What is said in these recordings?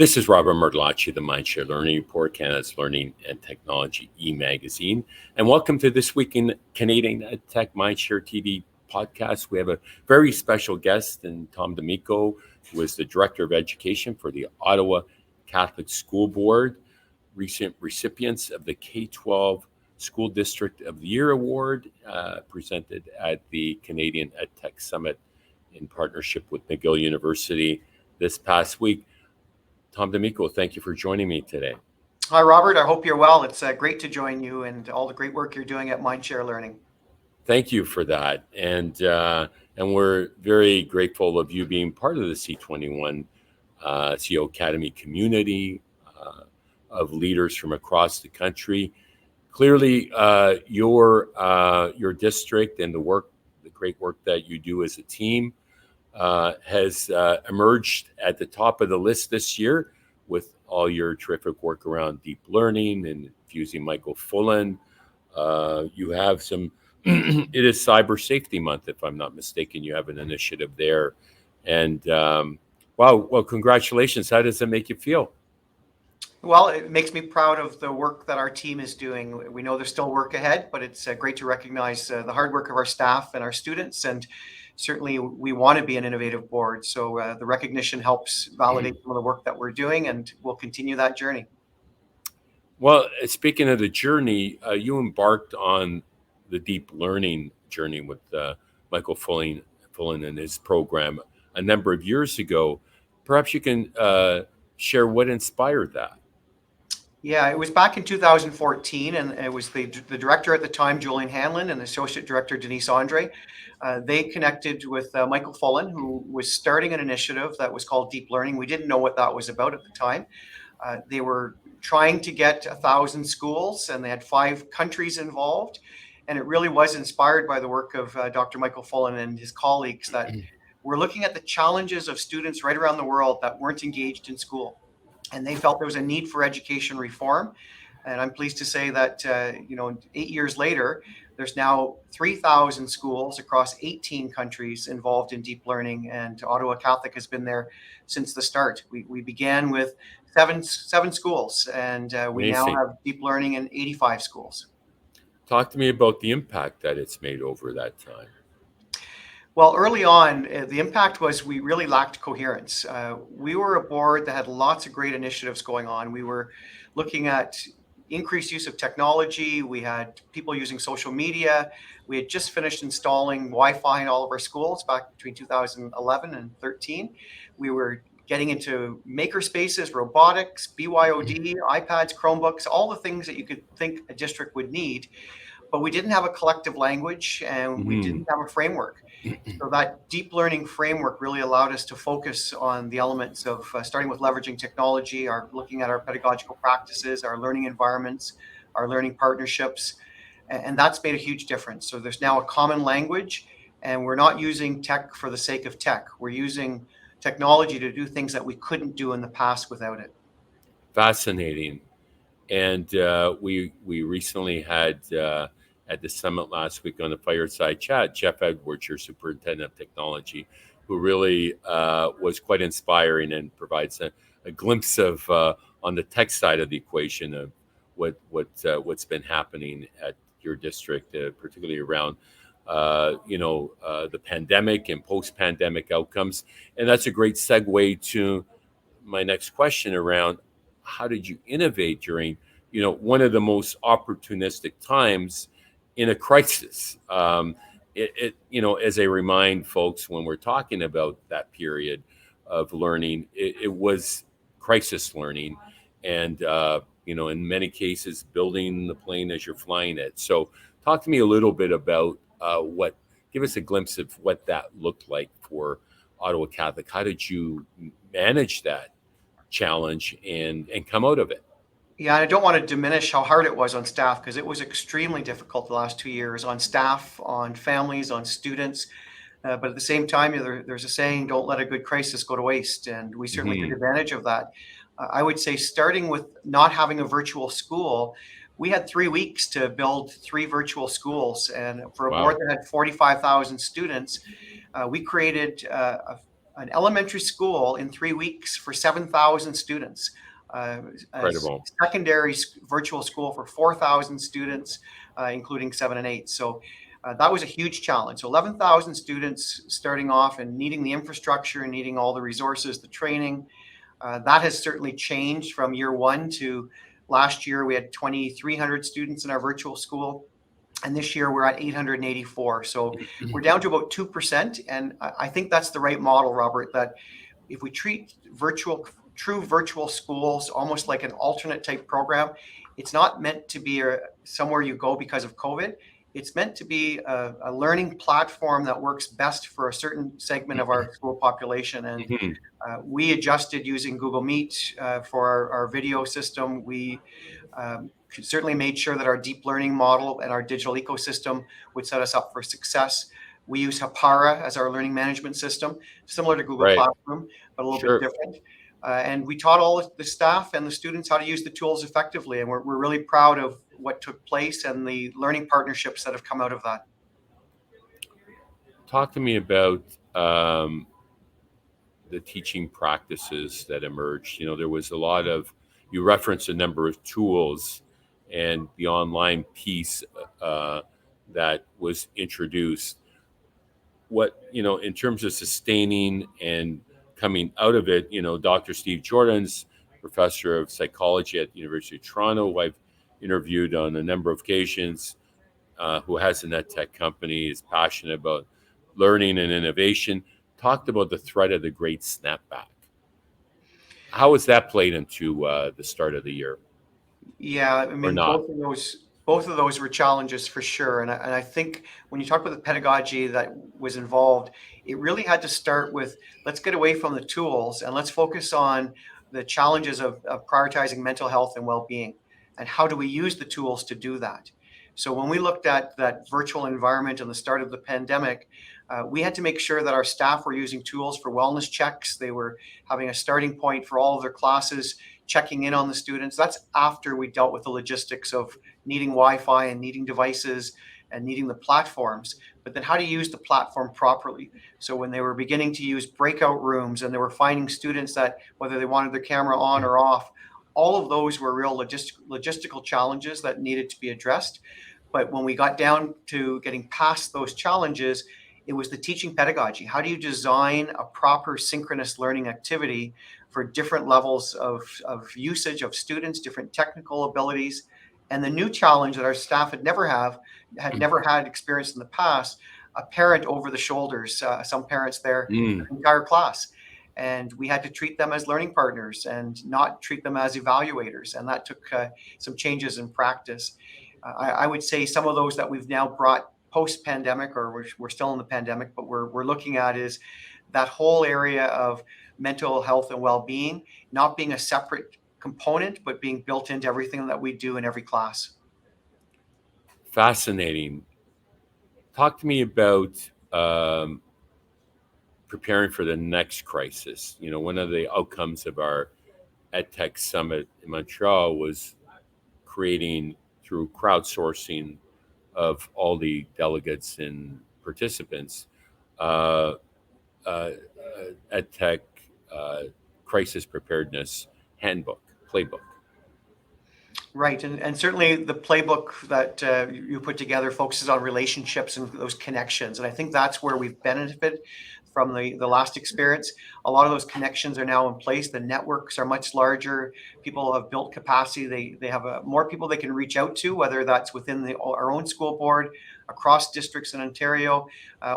This is Robert Murtolacci, the Mindshare Learning Report, Canada's Learning and Technology e-magazine. And welcome to this week in Canadian EdTech MindShareTV podcast. We have a very special guest in Tom DAmico, who is the Director of Education for the Ottawa Catholic School Board, recent recipients of the K12 School District of the Year Award, presented at the Canadian EdTech Summit in partnership with McGill University this past week. Tom DAmico, thank you for joining me today. Hi, Robert. I hope you're well. It's great to join you and all the great work you're doing at Mindshare Learning. Thank you for that. And we're very grateful of you being part of the C21 CEO Academy community of leaders from across the country. Clearly, your district and the great work that you do as a team has emerged at the top of the list this year with all your terrific work around deep learning and infusing Michael Fullan. You have some, it is Cyber Safety Month, if I'm not mistaken. You have an initiative there. And well, congratulations. How does it make you feel? Well, it makes me proud of the work that our team is doing. We know there's still work ahead, but it's great to recognize the hard work of our staff and our students. And certainly we want to be an innovative board. So the recognition helps validate some of the work that we're doing, and we'll continue that journey. Well, speaking of the journey, you embarked on the deep learning journey with Michael Fullan and his program a number of years ago. Perhaps you can share what inspired that. Yeah, it was back in 2014, and it was the director at the time, Julian Hanlon, and the associate director, Denise Andre. They connected with Michael Fullan, who was starting an initiative that was called Deep Learning. We didn't know what that was about at the time. They were trying to get 1,000 schools, and they had 5 countries involved. And it really was inspired by the work of Dr. Michael Fullan and his colleagues that were looking at the challenges of students right around the world that weren't engaged in school. And they felt there was a need for education reform. And I'm pleased to say that, 8 years later, there's now 3,000 schools across 18 countries involved in deep learning. And Ottawa Catholic has been there since the start. We began with seven schools, and we now have deep learning in 85 schools. Talk to me about the impact that it's made over that time. Well, early on, the impact was we really lacked coherence. We were a board that had lots of great initiatives going on. We were looking at increased use of technology. We had people using social media. We had just finished installing Wi-Fi in all of our schools back between 2011 and 13. We were getting into maker spaces, robotics, BYOD, iPads, Chromebooks, all the things that you could think a district would need. But we didn't have a collective language, and we didn't have a framework. So that deep learning framework really allowed us to focus on the elements of starting with leveraging technology, looking at our pedagogical practices, our learning environments, our learning partnerships, and that's made a huge difference. So there's now a common language, and we're not using tech for the sake of tech. We're using technology to do things that we couldn't do in the past without it. Fascinating. And we recently had at the summit last week on the fireside chat, Jeff Edwards, your superintendent of technology, who really was quite inspiring and provides a glimpse of on the tech side of the equation of what's been happening at your district, particularly around the pandemic and post-pandemic outcomes. And that's a great segue to my next question around how did you innovate during one of the most opportunistic times in a crisis? As I remind folks, when we're talking about that period of learning, it was crisis learning, and in many cases, building the plane as you're flying it. So, talk to me a little bit about give us a glimpse of what that looked like for Ottawa Catholic. How did you manage that challenge and come out of it? Yeah, I don't want to diminish how hard it was on staff, because it was extremely difficult the last 2 years on staff, on families, on students. But at the same time, there's a saying, don't let a good crisis go to waste. And we certainly took advantage of that. I would say starting with not having a virtual school, we had 3 weeks to build 3 virtual schools. And for a board that had 45,000 students, we created a an elementary school in 3 weeks for 7,000 students, a Incredible. secondary virtual school for 4,000 students, including 7 and 8. So that was a huge challenge. So 11,000 students starting off and needing the infrastructure and needing all the resources, the training. That has certainly changed from year one to last year. We had 2,300 students in our virtual school. And this year we're at 884. So we're down to about 2%. And I think that's the right model, Robert, that if we treat true virtual schools almost like an alternate type program, it's not meant to be somewhere you go because of COVID. It's meant to be a learning platform that works best for a certain segment of our school population. And we adjusted using Google Meet for our video system. We certainly made sure that our deep learning model and our digital ecosystem would set us up for success. We use Hapara as our learning management system, similar to Google Classroom, but a little bit different. And we taught all of the staff and the students how to use the tools effectively. And we're really proud of what took place and the learning partnerships that have come out of that. Talk to me about the teaching practices that emerged. There was a lot of, you referenced a number of tools and the online piece that was introduced. What, in terms of sustaining and coming out of it, Dr. Steve Jordan's professor of psychology at the University of Toronto, who I've interviewed on a number of occasions, who has an EdTech company, is passionate about learning and innovation, talked about the threat of the great snapback. How was that played into the start of the year? Yeah, I mean, both of those were challenges for sure. And I think when you talk about the pedagogy that was involved, it really had to start with, let's get away from the tools and let's focus on the challenges of prioritizing mental health and well-being. And how do we use the tools to do that? So when we looked at that virtual environment and the start of the pandemic, we had to make sure that our staff were using tools for wellness checks. They were having a starting point for all of their classes, checking in on the students. That's after we dealt with the logistics of needing Wi-Fi and needing devices and needing the platforms. But then how to use the platform properly. So when they were beginning to use breakout rooms and they were finding students that, whether they wanted their camera on or off, all of those were real logistical challenges that needed to be addressed. But when we got down to getting past those challenges, it was the teaching pedagogy. How do you design a proper synchronous learning activity for different levels of usage of students, different technical abilities? And the new challenge that our staff had never had experience in the past, a parent over the shoulders, some parents there, the entire class. And we had to treat them as learning partners and not treat them as evaluators. And that took some changes in practice. I would say some of those that we've now brought post-pandemic, or we're still in the pandemic, but we're looking at is that whole area of mental health and well-being not being a separate component, but being built into everything that we do in every class. Fascinating. Talk to me about preparing for the next crisis. One of the outcomes of our EdTech Summit in Montreal was creating, through crowdsourcing of all the delegates and participants, EdTech crisis preparedness handbook, playbook. Right. And certainly the playbook that you put together focuses on relationships and those connections. And I think that's where we've benefited from the last experience. A lot of those connections are now in place. The networks are much larger. People have built capacity. They have more people they can reach out to, whether that's within our own school board, across districts in Ontario,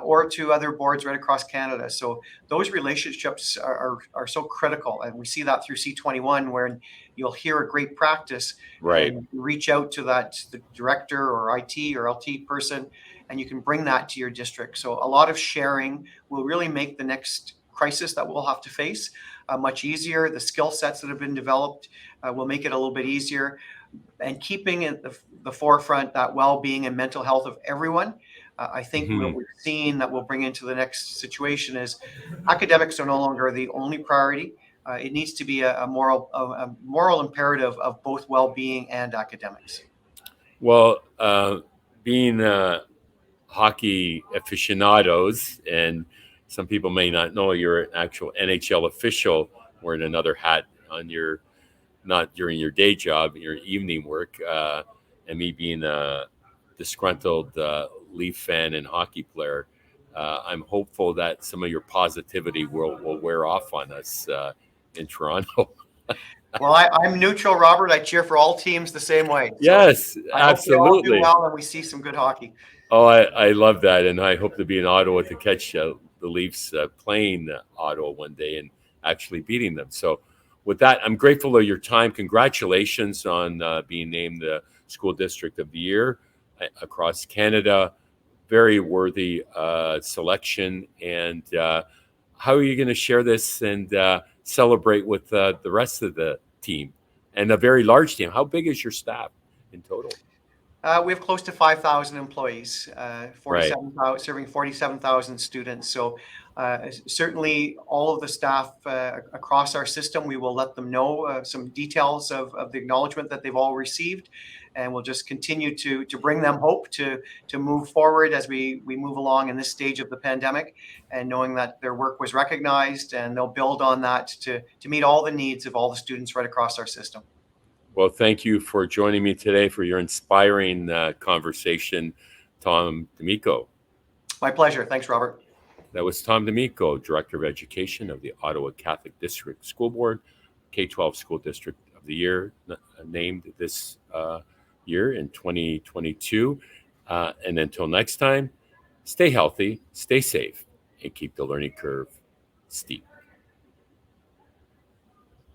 or to other boards right across Canada. So those relationships are so critical. And we see that through C21, where you'll hear a great practice, right, and reach out to the director or IT or LT person, and you can bring that to your district. So a lot of sharing will really make the next crisis that we'll have to face much easier. The skill sets that have been developed will make it a little bit easier. And keeping at the forefront that well-being and mental health of everyone. I think what we've seen that we'll bring into the next situation is academics are no longer the only priority. It needs to be a moral imperative of both well-being and academics. Well, being hockey aficionados and some people may not know you're an actual NHL official wearing another hat on your, not during your day job, your evening work, and me being a disgruntled Leaf fan and hockey player. I'm hopeful that some of your positivity will wear off on us in Toronto. Well, I'm neutral, Robert. I cheer for all teams the same way. So Yes, I hope they all do absolutely. well and we see some good hockey. Oh, I love that, and I hope to be in Ottawa to catch the Leafs playing Ottawa one day and actually beating them. So, with that, I'm grateful for your time. Congratulations on being named the School District of the Year across Canada. Very worthy selection. And how are you going to share this and celebrate with the rest of the team and a very large team? How big is your staff in total? We have close to 5,000 employees, Right. serving 47,000 students. So certainly all of the staff across our system, we will let them know some details of the acknowledgement that they've all received. And we'll just continue to bring them hope to move forward as we move along in this stage of the pandemic, and knowing that their work was recognized, and they'll build on that to meet all the needs of all the students right across our system. Well, thank you for joining me today for your inspiring conversation, Tom DAmico. My pleasure. Thanks, Robert. That was Tom DAmico, Director of Education of the Ottawa Catholic District School Board, K12 School District of the Year, named this year in 2022. And until next time, stay healthy, stay safe, and keep the learning curve steep.